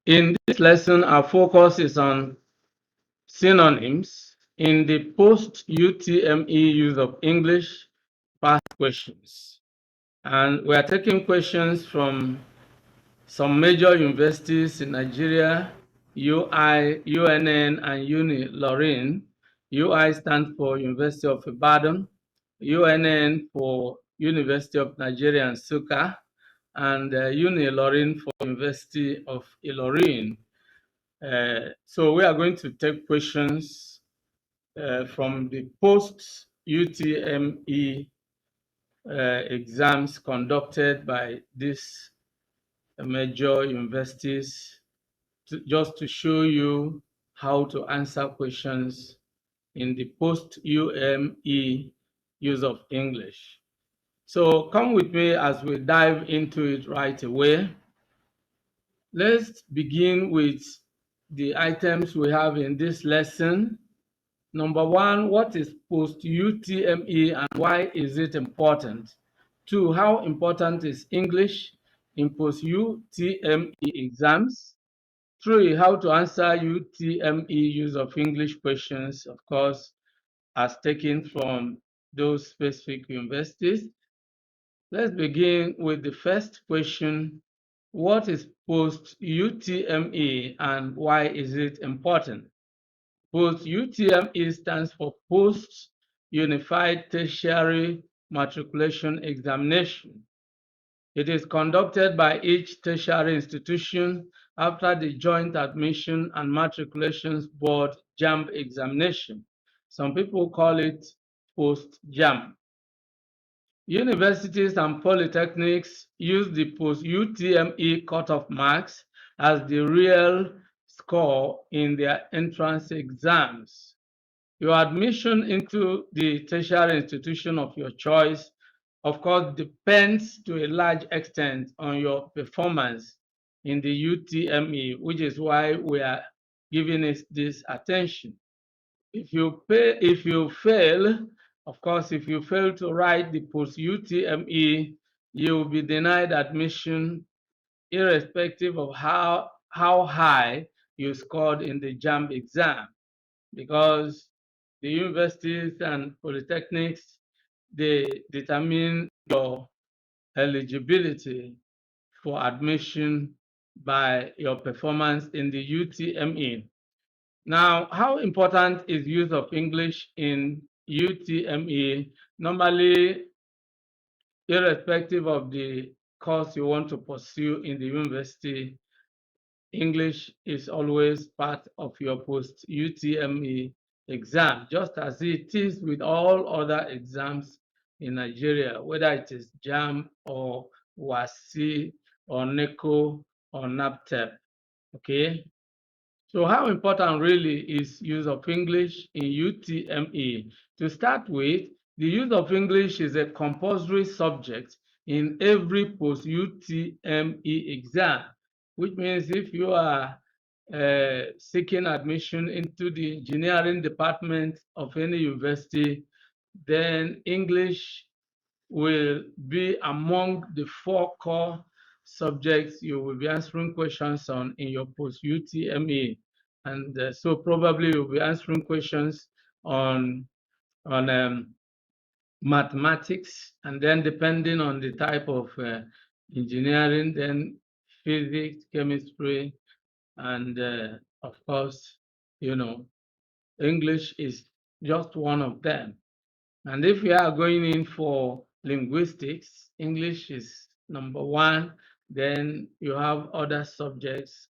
In this lesson, our focus is on synonyms in the post UTME use of English past questions. And we are taking questions from some major universities in Nigeria, UI, U.N.N, and Unilorin. UI stands for University of Ibadan, U.N.N for University of Nigeria and Nsukka, and Unilorin for University of Ilorin. So we are going to take questions from the post UTME exams conducted by these major universities just to show you how to answer questions in the post UME use of English. So come with me as we dive into it right away. Let's begin with the items we have in this lesson. Number one, what is post UTME and why is it important? Two, how important is English in post UTME exams? Three, how to answer UTME use of English questions, of course, as taken from those specific universities. Let's begin with the first question. What is post UTME and why is it important? Post UTME stands for Post Unified Tertiary Matriculation Examination. It is conducted by each tertiary institution after the Joint Admission and Matriculation Board JAMB examination. Some people call it Post JAMB. Universities and polytechnics use the post UTME cutoff marks as the real score in their entrance exams. Your admission into the tertiary institution of your choice, of course, depends to a large extent on your performance in the UTME, which is why we are giving it this attention. If you fail, of course, if you fail to write the post UTME, you will be denied admission irrespective of how high you scored in the JAMB exam, because the universities and polytechnics, they determine your eligibility for admission by your performance in the UTME. Now, how important is use of English in UTME? Normally, irrespective of the course you want to pursue in the university, English is always part of your post UTME exam, just as it is with all other exams in Nigeria, whether it is JAMB or WASI or NECO or NAPTEP. Okay. So how important really is use of English in UTME? To start with, the use of English is a compulsory subject in every post-UTME exam, which means if you are seeking admission into the engineering department of any university, then English will be among the 4 core subjects you will be answering questions on in your post UTME, and so probably you'll be answering questions on mathematics, and then depending on the type of engineering, then physics, chemistry, and of course, English is just one of them. And if you are going in for linguistics, English is number 1. Then you have other subjects,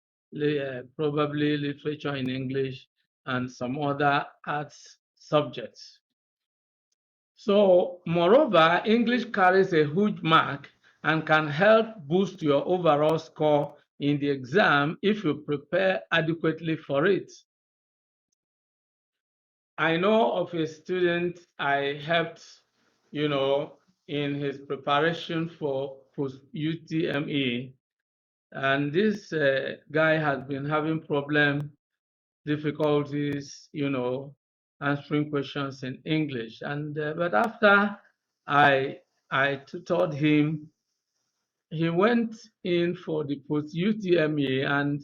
probably literature in English and some other arts subjects. So, moreover, English carries a huge mark and can help boost your overall score in the exam if you prepare adequately for it. I know of a student I helped, in his preparation for post UTME, and this guy has been having difficulties, answering questions in English. And but after I tutored him, he went in for the post UTME, and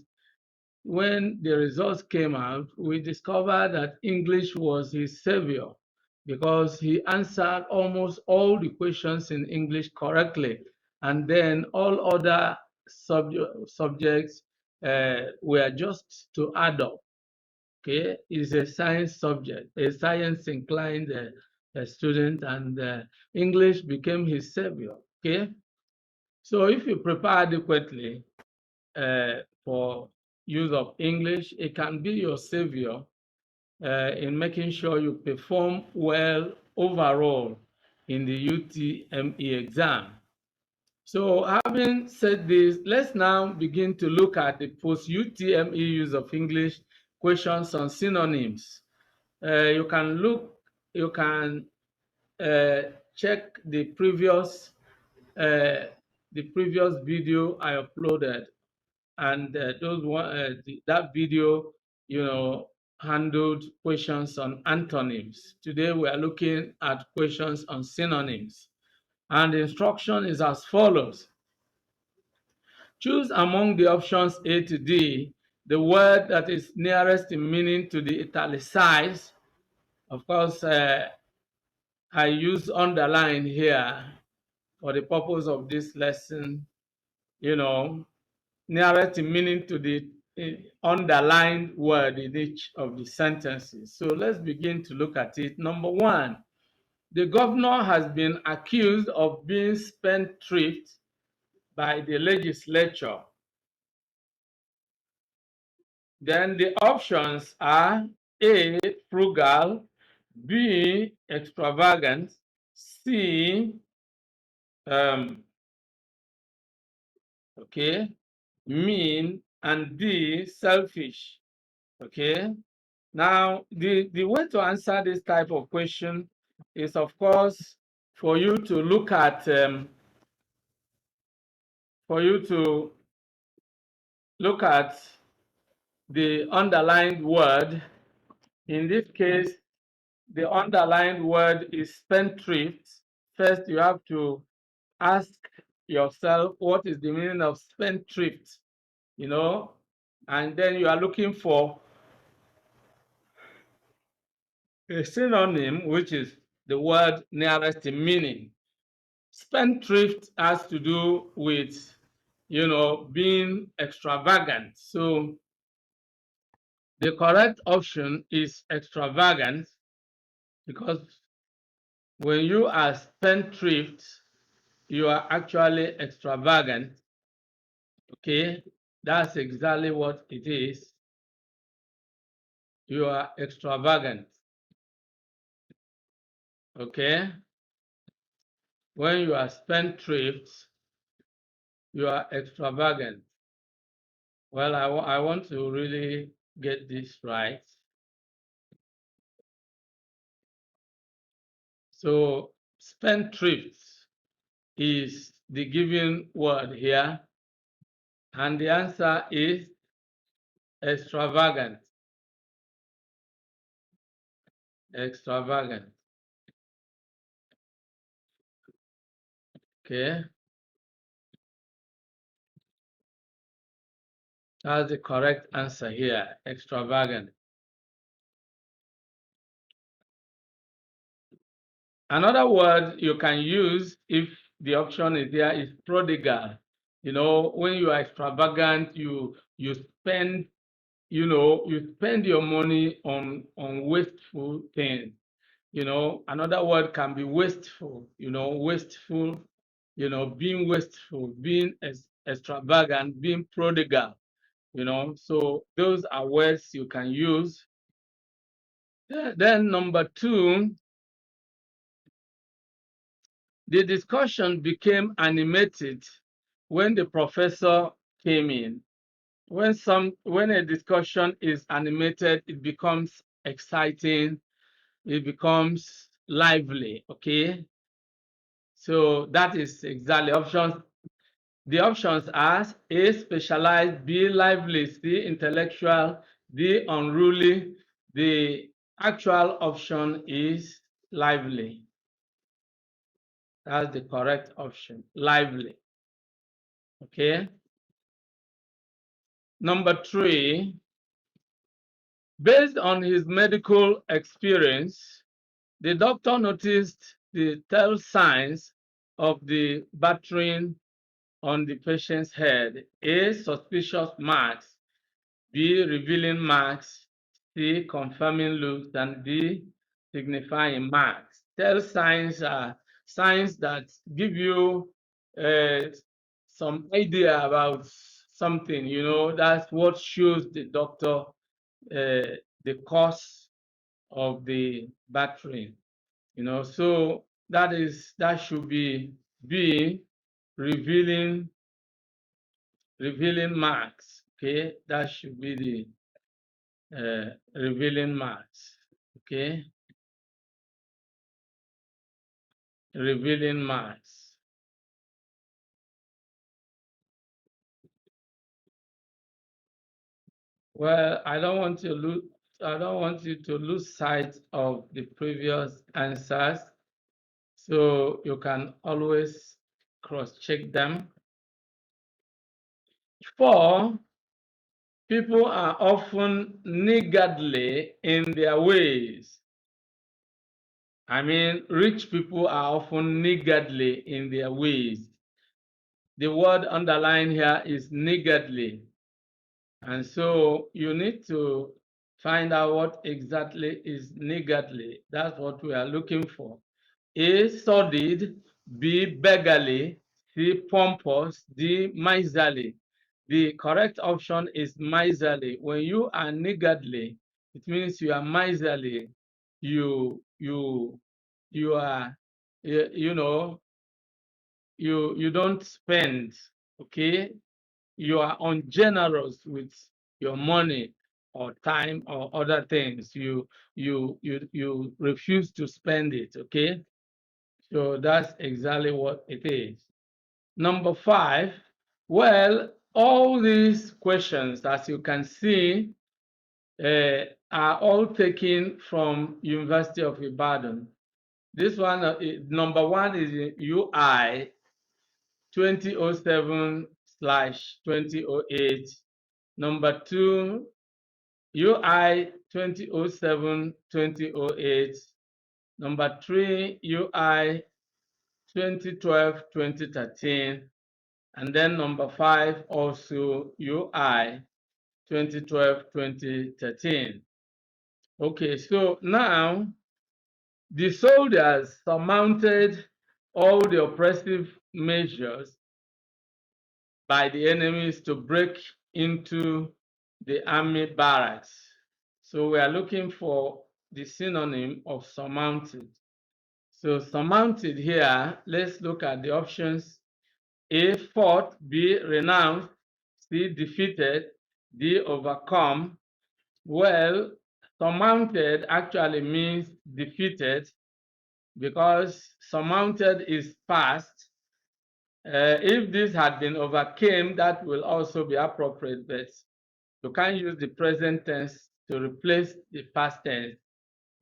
when the results came out, we discovered that English was his savior because he answered almost all the questions in English correctly. And then all other subjects were just to add up. Okay, he's a science subject, a science inclined student, and English became his savior. Okay, so if you prepare adequately for use of English, it can be your savior in making sure you perform well overall in the UTME exam. So having said this, let's now begin to look at the post UTME use of English questions on synonyms. You can check uh, the previous video I uploaded, and that video, handled questions on antonyms. Today we are looking at questions on synonyms, and the instruction is as follows. Choose among the options A to D the word that is nearest in meaning to the italicized. Of course, I use underline here for the purpose of this lesson, nearest in meaning to the underlined word in each of the sentences. So let's begin to look at it. Number one, the governor has been accused of being spendthrift by the legislature. Then the options are A, frugal, B, extravagant, C, okay, mean, and D, selfish. Okay. Now, the way to answer this type of question is, of course, for you to look at the underlined word. In this case, the underlined word is spendthrift. First, you have to ask yourself, what is the meaning of spendthrift? And then you are looking for a synonym, which is the word nearest in meaning. Spendthrift has to do with, being extravagant. So the correct option is extravagant, because when you are spendthrift, you are actually extravagant. Okay, that's exactly what it is. You are extravagant. Okay, when you are spendthrift, you are extravagant. Well, I want to really get this right. So spendthrift is the given word here, and the answer is extravagant. Extravagant. Okay, that's the correct answer here, extravagant. Another word you can use if the option is there is prodigal. When you are extravagant, you spend, you spend your money on wasteful things. Another word can be wasteful. Wasteful, being wasteful, being extravagant, being prodigal. So those are words you can use. Then number two, the discussion became animated when the professor came in. When a discussion is animated, it becomes exciting, it becomes lively. Okay, so that is exactly options. The options are A, specialized, B, lively, C, intellectual, D, unruly. The actual option is lively. That's the correct option, lively. Okay. Number 3, based on his medical experience, the doctor noticed the tell signs of the battering on the patient's head: A, suspicious marks; B, revealing marks; C, confirming looks; and D, signifying marks. Tell signs are signs that give you some idea about something. You know, that's what shows the doctor the cause of the battering. You know, so that should be B, revealing marks. Okay, that should be the revealing marks. Okay, revealing marks. Well, I don't want you to lose sight of the previous answers, so you can always cross-check them. 4, people are often niggardly in their ways. I mean, rich people are often niggardly in their ways. The word underlined here is niggardly. And so you need to find out what exactly is niggardly. That's what we are looking for. A, sordid; B, beggarly; C, pompous; D, miserly. The correct option is miserly. When you are niggardly, it means you are miserly. You are, you know, you don't spend. Okay, you are ungenerous with your money or time or other things. You refuse to spend it. Okay, so that's exactly what it is. Number 5, well, all these questions, as you can see, are all taken from University of Ibadan. This one, number 1 is UI 2007/2008. Number 2, UI 2007/2008. Number 3, UI 2012/2013. And then number 5, also UI 2012/2013. Okay, so now the soldiers surmounted all the oppressive measures by the enemies to break into the army barracks. So we are looking for the synonym of surmounted. So surmounted here, let's look at the options. A, fought; B, renounced; C, defeated; D, overcome. Well, surmounted actually means defeated, because surmounted is past. If this had been overcame, that will also be appropriate, but you can't use the present tense to replace the past tense.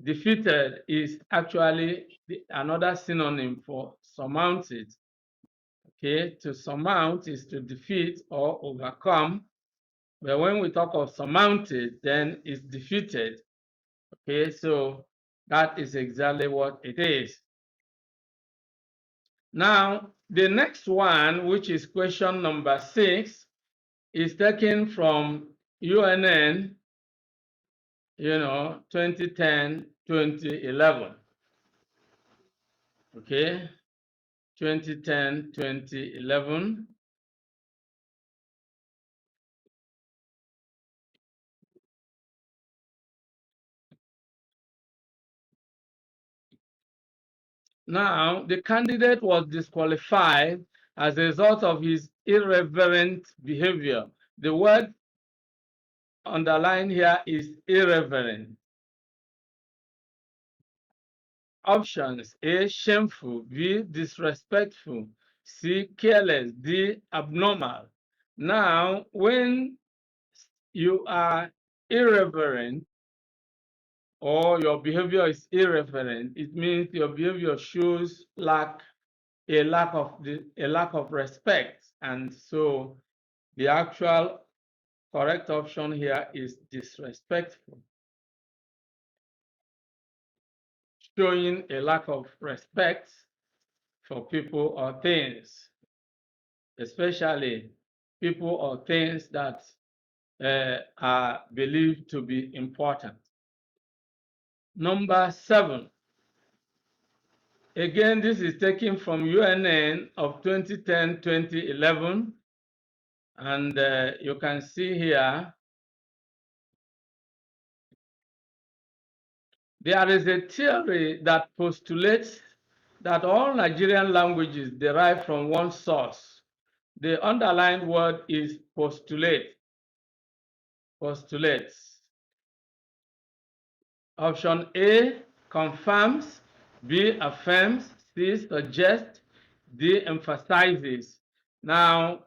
Defeated is actually another synonym for surmounted. Okay, to surmount is to defeat or overcome. But when we talk of surmounted, then it's defeated. Okay, so that is exactly what it is. Now, the next one, which is question number 6, is taken from UNN, 2010-2011. Okay, 2010-2011. Now, the candidate was disqualified as a result of his irreverent behavior. The word underlined here is irreverent. Options: A, shameful; B, disrespectful; C, careless; D, abnormal. Now, when you are irreverent or your behavior is irreverent, it means your behavior shows a lack of respect, and so the actual correct option here is disrespectful, showing a lack of respect for people or things, especially people or things that are believed to be important. Number 7. Again, this is taken from U.N.N of 2010-2011. And you can see here, there is a theory that postulates that all Nigerian languages derive from one source. The underlined word is postulate. Postulates. Option A, confirms. B, affirms. C, suggests. D, emphasizes. Now,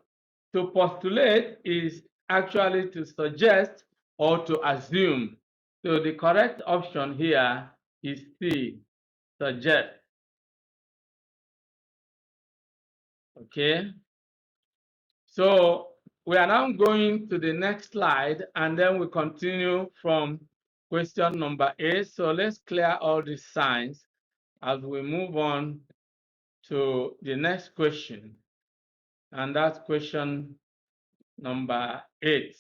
to postulate is actually to suggest or to assume. So the correct option here is C, suggest. Okay. So we are now going to the next slide, and then we continue from question number 8. So let's clear all these signs as we move on to the next question. And that's question number 8.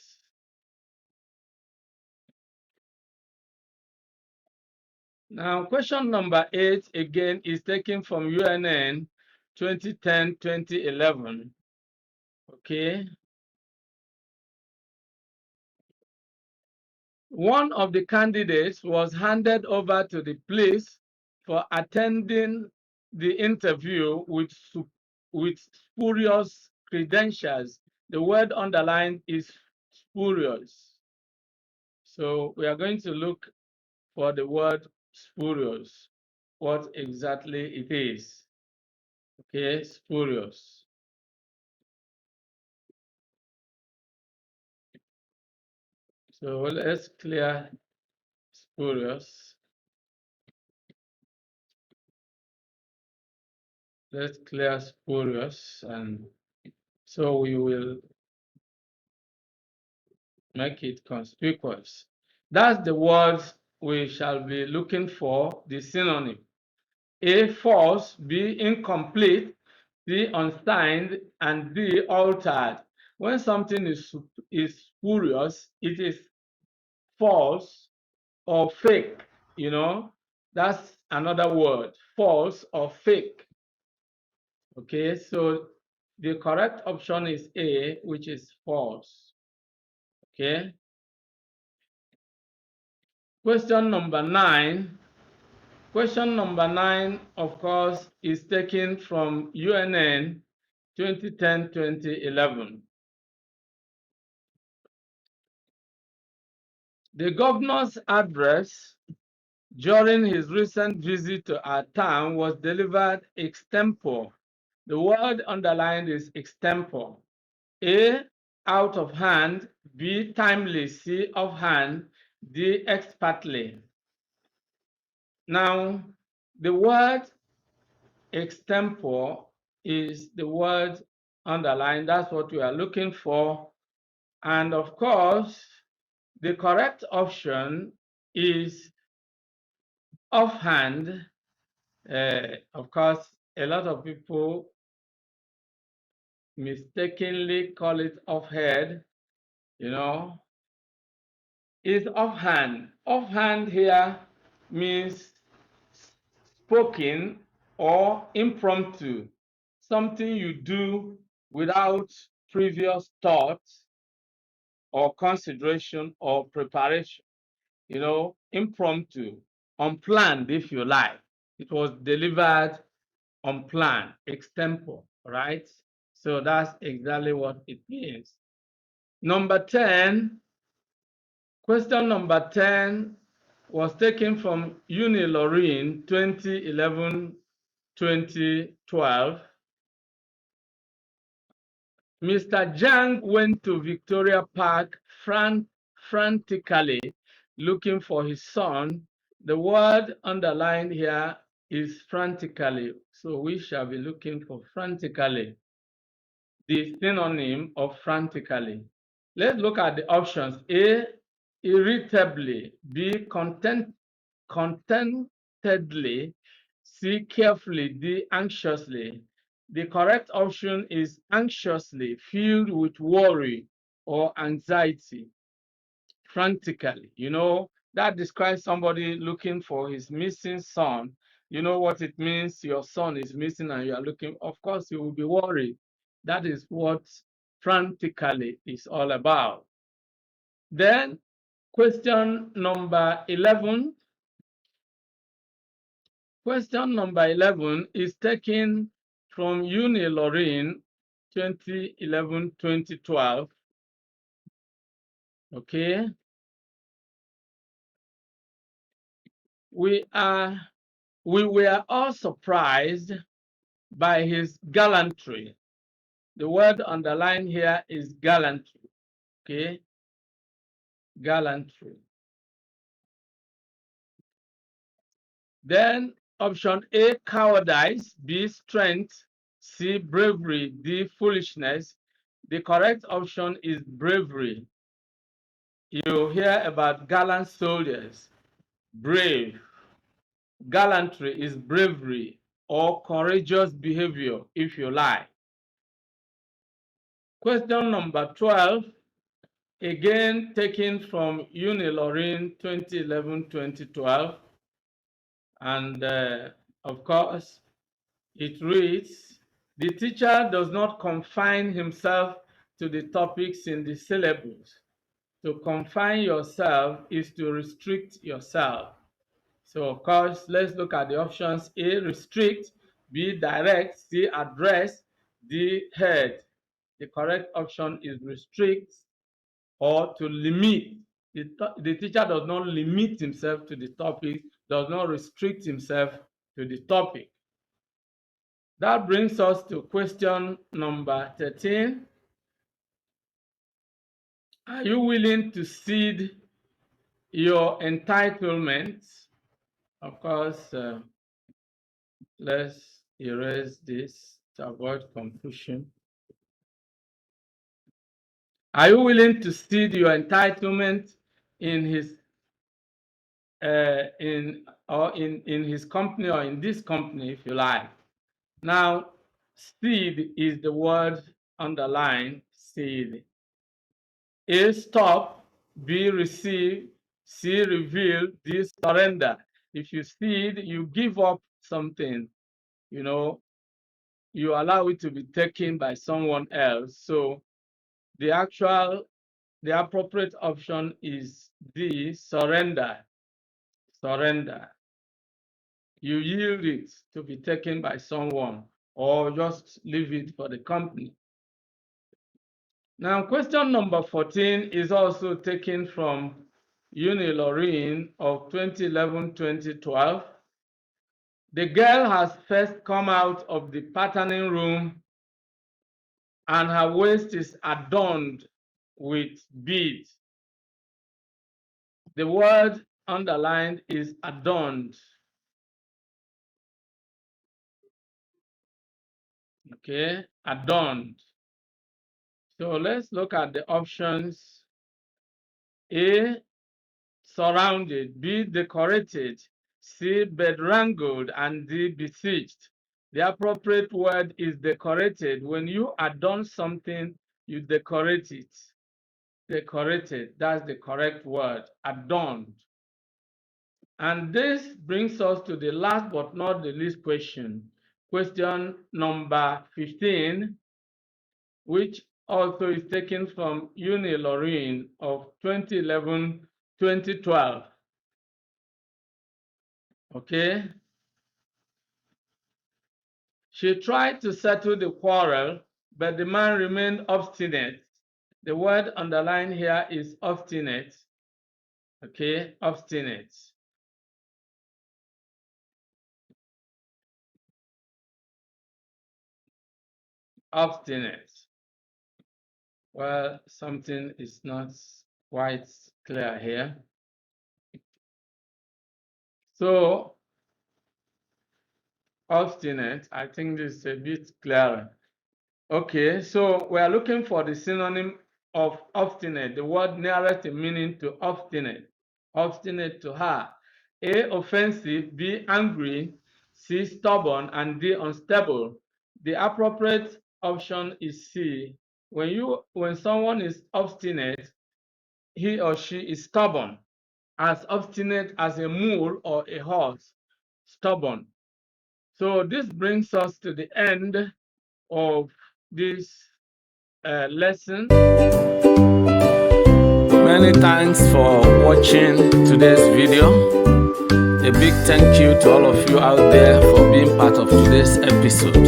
Now, question number 8 again is taken from U.N.N 2010-2011. Okay. One of the candidates was handed over to the police for attending the interview with spurious credentials. The word underlined is spurious. So we are going to look for the word spurious, what exactly it is. Okay, spurious. So let's clear spurious. Let's clear spurious, and so we will make it conspicuous. That's the words we shall be looking for, the synonym. A, false. B, incomplete. C, unsigned. And D, altered. When something is spurious, it is false or fake, you know. That's another word, false or fake. Okay, so the correct option is A, which is false. Okay. Question number 9. Question number 9, of course, is taken from U.N.N 2010-2011. The governor's address during his recent visit to our town was delivered extempore. The word underlined is extempore. A, out of hand. B, timely. C, offhand. D, expertly. Now, the word extempore is the word underlined. That's what we are looking for. And of course, the correct option is offhand. Of course, a lot of people mistakenly call it offhead, you know. Is offhand. Offhand here means spoken or impromptu, something you do without previous thought or consideration or preparation, you know, impromptu, unplanned if you like. It was delivered unplanned, extempore, right? So that's exactly what it means. Number 10, question number 10 was taken from Unilorin 2011-2012. Mr. Jang went to Victoria Park frantically looking for his son. The word underlined here is frantically. So we shall be looking for frantically, the synonym of frantically. Let's look at the options. A, irritably. B, contentedly. C, carefully. D, anxiously. The correct option is anxiously, filled with worry or anxiety, frantically. You know, that describes somebody looking for his missing son. You know what it means? Your son is missing and you are looking. Of course, you will be worried. That is what frantically is all about. Then, question number 11. Question number 11 is taken from Unilorin 2011-2012. Okay. We were all surprised by his gallantry. The word underlined here is gallantry. Okay. Gallantry. Then option A, cowardice. B, strength. C, bravery. D, foolishness. The correct option is bravery. You hear about gallant soldiers, brave. Gallantry is bravery or courageous behavior, if you like. Question number 12, again taken from Unilorin 2011-2012. And of course, it reads, the teacher does not confine himself to the topics in the syllabus. To confine yourself is to restrict yourself. So of course, let's look at the options. A, restrict. B, direct. C, address. D, head. The correct option is restrict or to limit. The teacher does not limit himself to the topic, does not restrict himself to the topic. That brings us to question number 13. Are you willing to cede your entitlements? Of course, let's erase this to avoid confusion. Are you willing to cede your entitlement in his in his company or in this company, if you like? Now, cede is the word underlined, cede. A, stop. B, receive. C, reveal. D, surrender. If you cede, you give up something, you know, you allow it to be taken by someone else. So the appropriate option is D, surrender. Surrender. You yield it to be taken by someone or just leave it for the company. Now, question number 14 is also taken from Unilorin of 2011-2012. The girl has first come out of the patterning room and her waist is adorned with beads. The word underlined is adorned. Okay, adorned. So let's look at the options. A, surrounded. B, decorated. C, bedrangled. And D, besieged. The appropriate word is decorated. When you adorn something, you decorate it. Decorated, that's the correct word, adorned. And this brings us to the last but not the least question. Question number 15, which also is taken from Unilorin of 2011-2012. Okay. She tried to settle the quarrel, but the man remained obstinate. The word underlined here is obstinate. Okay, obstinate. Obstinate. Well, something is not quite clear here. So, obstinate, I think this is a bit clearer. Okay, so we are looking for the synonym of obstinate, the word nearest in meaning to obstinate, obstinate to her. A, offensive, B, angry, C, stubborn, and D, unstable. The appropriate option is C. When someone is obstinate, he or she is stubborn, as obstinate as a mule or a horse, stubborn. So this brings us to the end of this lesson. Many thanks for watching today's video. A big thank you to all of you out there for being part of today's episode.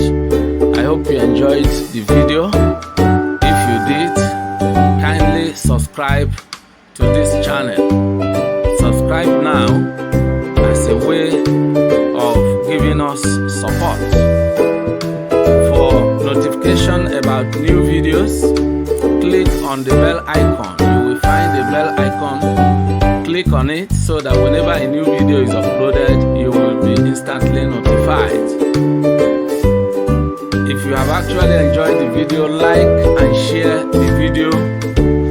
I hope you enjoyed the video. If you did, kindly subscribe to this channel. Subscribe now as a way of giving us support. For notification about new videos, click on the bell icon. You will find the bell icon. Click on it so that whenever a new video is uploaded, you will be instantly notified. If you have actually enjoyed the video, like and share the video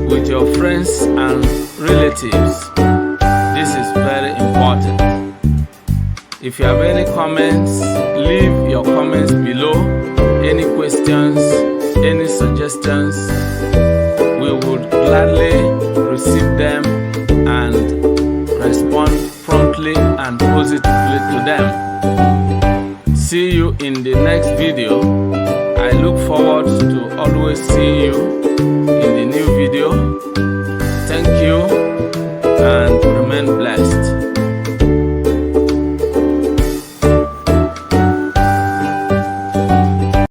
with your friends and relatives. This is very important. If you have any comments, leave your comments below. Any questions, any suggestions, we would gladly receive them and respond promptly and positively to them. See you in the next video. I look forward to always seeing you in the new video. Thank you.